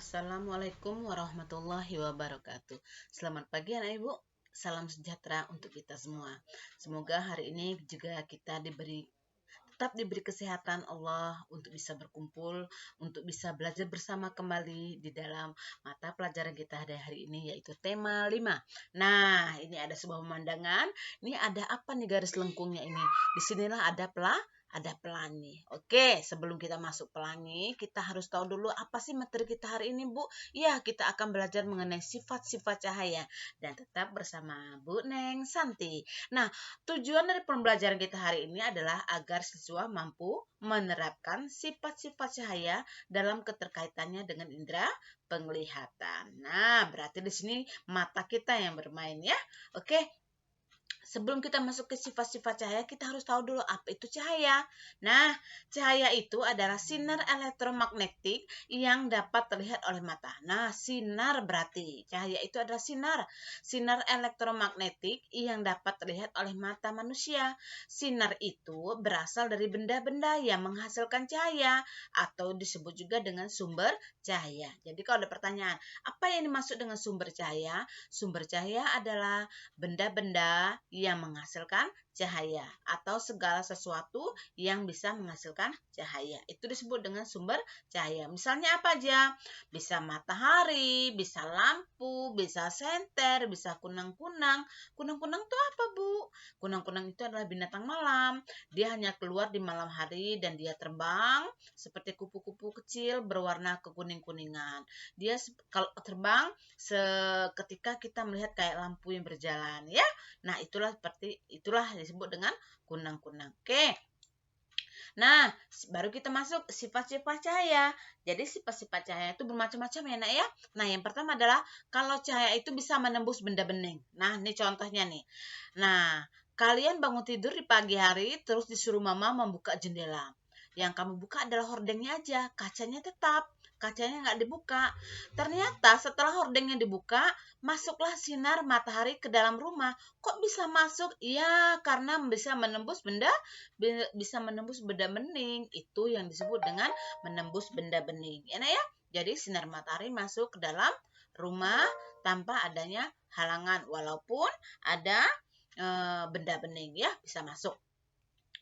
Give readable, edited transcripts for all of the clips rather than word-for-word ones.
Assalamualaikum warahmatullahi wabarakatuh. Selamat pagi anak ibu. Salam sejahtera untuk kita semua. Semoga hari ini juga kita tetap diberi kesehatan Allah untuk bisa berkumpul, untuk bisa belajar bersama kembali di dalam mata pelajaran kita hari ini, yaitu tema 5. Nah, ini ada sebuah pemandangan. Ini ada apa nih garis lengkungnya ini? Disinilah ada pelangi. Oke, sebelum kita masuk pelangi, kita harus tahu dulu apa sih materi kita hari ini, Bu? Ya, kita akan belajar mengenai sifat-sifat cahaya. Dan tetap bersama Bu Neng Santi. Nah, tujuan dari pembelajaran kita hari ini adalah agar siswa mampu menerapkan sifat-sifat cahaya dalam keterkaitannya dengan indera penglihatan. Nah, berarti di sini mata kita yang bermain ya. Oke, sebelum kita masuk ke sifat-sifat cahaya, kita harus tahu dulu apa itu cahaya. Nah, cahaya itu adalah sinar elektromagnetik yang dapat terlihat oleh mata. Nah, sinar berarti cahaya itu adalah sinar elektromagnetik yang dapat terlihat oleh mata manusia. Sinar itu berasal dari benda-benda yang menghasilkan cahaya atau disebut juga dengan sumber cahaya. Jadi kalau ada pertanyaan, apa yang dimaksud dengan sumber cahaya? Sumber cahaya adalah benda-benda yang menghasilkan cahaya atau segala sesuatu yang bisa menghasilkan cahaya. Itu disebut dengan sumber cahaya. Misalnya apa aja? Bisa matahari, bisa lampu, bisa senter, bisa kunang-kunang. Kunang-kunang itu apa, Bu? Kunang-kunang itu adalah binatang malam. Dia hanya keluar di malam hari dan dia terbang seperti kupu-kupu kecil berwarna kekuning-kuningan. Dia kalau terbang seketika kita melihat kayak lampu yang berjalan ya. Nah, itulah disebut dengan kunang-kunang. Oke. Nah, baru kita masuk sifat-sifat cahaya. Jadi sifat-sifat cahaya itu bermacam-macam ya, Nak ya. Nah, yang pertama adalah kalau cahaya itu bisa menembus benda bening. Nah, ini contohnya nih. Nah, kalian bangun tidur di pagi hari terus disuruh mama membuka jendela. Yang kamu buka adalah hordengnya aja, kacanya nggak dibuka. Ternyata setelah hordengnya dibuka, masuklah sinar matahari ke dalam rumah. Kok bisa masuk? Ya, karena bisa menembus benda bening. Itu yang disebut dengan menembus benda bening. Ya, ya? Jadi sinar matahari masuk ke dalam rumah tanpa adanya halangan, walaupun ada benda bening ya bisa masuk.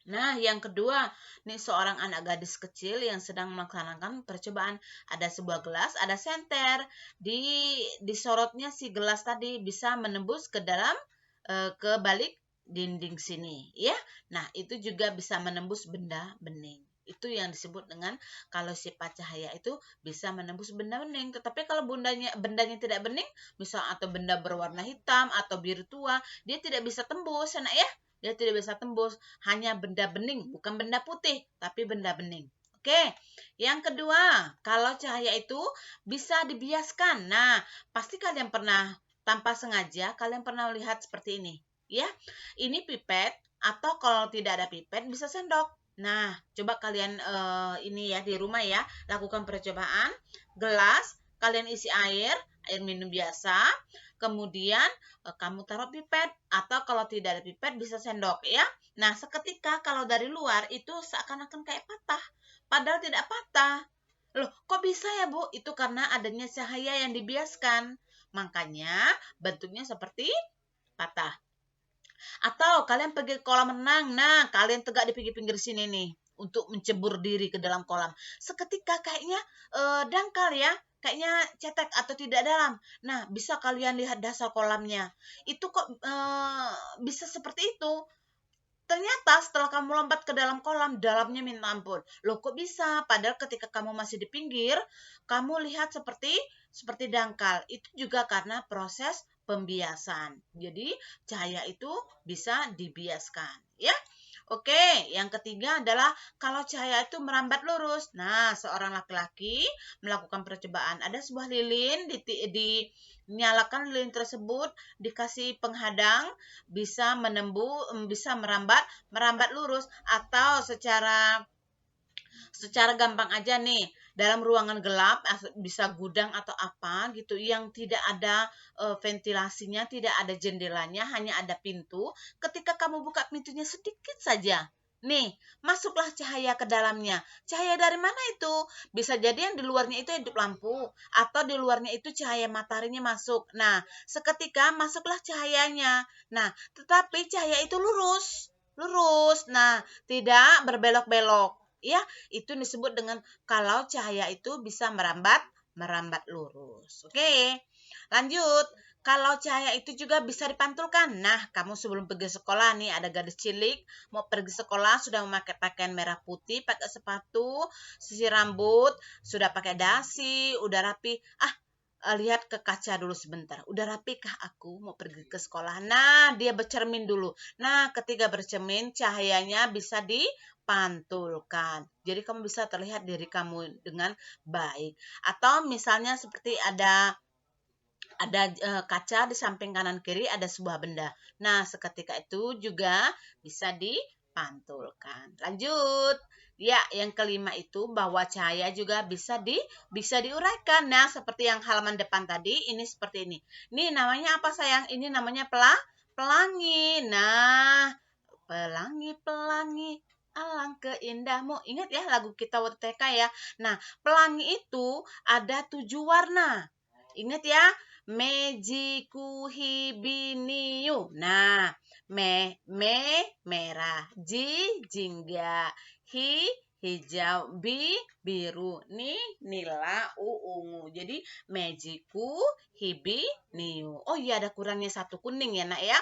Nah, yang kedua, nih seorang anak gadis kecil yang sedang melaksanakan percobaan. Ada sebuah gelas, ada senter. Disorotnya si gelas tadi bisa menembus ke dalam ke balik dinding sini, ya. Nah, itu juga bisa menembus benda bening. Itu yang disebut dengan kalau sifat cahaya itu bisa menembus benda bening. Tetapi kalau bendanya tidak bening, misal atau benda berwarna hitam atau biru tua, dia tidak bisa tembus, anak ya. Dia tidak bisa tembus, hanya benda bening, bukan benda putih, tapi benda bening. Oke, yang kedua, kalau cahaya itu bisa dibiaskan. Nah, pasti kalian pernah tanpa sengaja kalian pernah lihat seperti ini, ya. Ini pipet atau kalau tidak ada pipet bisa sendok. Nah, coba kalian ini ya di rumah ya, lakukan percobaan. Gelas, kalian isi air minum biasa. Kemudian kamu taruh pipet atau kalau tidak ada pipet bisa sendok ya. Nah, seketika kalau dari luar itu seakan-akan kayak patah. Padahal tidak patah. Loh, kok bisa ya, Bu? Itu karena adanya cahaya yang dibiaskan. Makanya bentuknya seperti patah. Atau kalian pergi ke kolam renang. Nah, kalian tegak di pinggir-pinggir sini nih untuk mencebur diri ke dalam kolam. Seketika kayaknya dangkal ya, kayaknya cetek atau tidak dalam. Nah, bisa kalian lihat dasar kolamnya. Itu kok bisa seperti itu? Ternyata setelah kamu lompat ke dalam kolam, dalamnya minta ampun. Loh kok bisa? Padahal ketika kamu masih di pinggir, kamu lihat seperti dangkal. Itu juga karena proses pembiasan. Jadi cahaya itu bisa dibiaskan, ya. Oke, yang ketiga adalah kalau cahaya itu merambat lurus. Nah, seorang laki-laki melakukan percobaan. Ada sebuah lilin, dinyalakan lilin tersebut, dikasih penghadang, bisa merambat lurus, atau secara gampang aja nih, dalam ruangan gelap bisa gudang atau apa gitu yang tidak ada ventilasinya, tidak ada jendelanya, hanya ada pintu. Ketika kamu buka pintunya sedikit saja, Nih, masuklah cahaya ke dalamnya. Cahaya dari mana itu? Bisa jadi yang di luarnya itu hidup lampu, atau di luarnya itu cahaya mataharinya masuk. Nah, seketika masuklah cahayanya. Nah, tetapi cahaya itu lurus. Lurus. Nah, tidak berbelok-belok. Ya, itu disebut dengan kalau cahaya itu bisa merambat lurus. Oke. Lanjut. Kalau cahaya itu juga bisa dipantulkan. Nah, kamu sebelum pergi sekolah nih ada gadis cilik mau pergi sekolah sudah memakai pakaian merah putih, pakai sepatu, sisir rambut, sudah pakai dasi, udah rapi. Lihat ke kaca dulu sebentar. Udah rapikah aku mau pergi ke sekolah? Nah, dia bercermin dulu. Nah, ketika bercermin, cahayanya bisa dipantulkan. Jadi kamu bisa terlihat diri kamu dengan baik. Atau misalnya seperti ada kaca di samping kanan kiri ada sebuah benda. Nah, seketika itu juga bisa dipantulkan. Lanjut. Ya, yang kelima itu bahwa cahaya juga bisa diuraikan. Nah, seperti yang halaman depan tadi, ini seperti ini. Ini namanya apa sayang? Ini namanya pelangi. Nah, pelangi-pelangi alangkah indahmu. Ingat ya lagu kita waktu TK ya. Nah, pelangi itu ada 7 warna. Ingat ya, mejiku hibiniu. Nah, merah, jingga, hijau, biru, nila, ungu. Jadi mejiku hibiniu. Oh iya ada kurangnya satu kuning ya nak ya.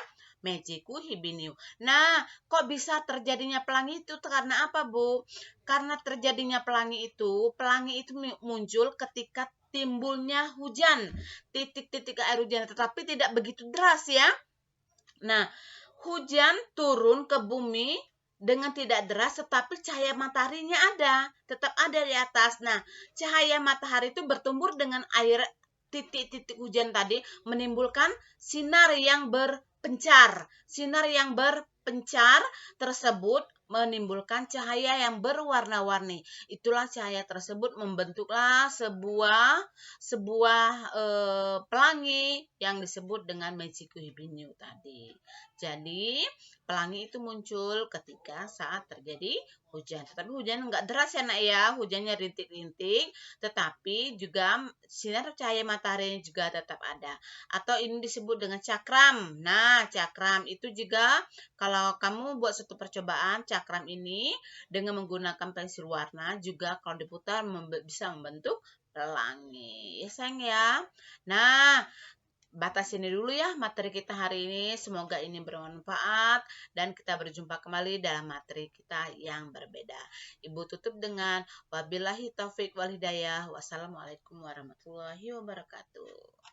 Mejiku hibiniu. Nah, kok bisa terjadinya pelangi itu karena apa, Bu? Karena terjadinya pelangi itu muncul ketika timbulnya hujan, titik-titik air hujan, tetapi tidak begitu deras ya. Nah, hujan turun ke bumi dengan tidak deras, tetapi cahaya mataharinya tetap ada di atas. Nah, cahaya matahari itu bertumbur dengan air titik-titik hujan tadi, menimbulkan sinar yang berpencar. Sinar yang berpencar tersebut menimbulkan cahaya yang berwarna-warni. Itulah cahaya tersebut membentuklah sebuah pelangi yang disebut dengan Mejiku Hibiniu tadi. Jadi pelangi itu muncul ketika saat terjadi hujan. Tetapi hujan enggak deras ya nak ya, hujannya rintik-rintik, tetapi juga sinar cahaya matahari juga tetap ada. Atau ini disebut dengan cakram. Nah, cakram itu juga kalau kamu buat satu percobaan, cakram ini dengan menggunakan pensil warna juga kalau diputar bisa membentuk pelangi. Ya sayang ya. Nah, batas ini dulu ya materi kita hari ini. Semoga ini bermanfaat dan kita berjumpa kembali dalam materi kita yang berbeda. Ibu tutup dengan wabillahi taufik wal hidayah. Wassalamualaikum warahmatullahi wabarakatuh.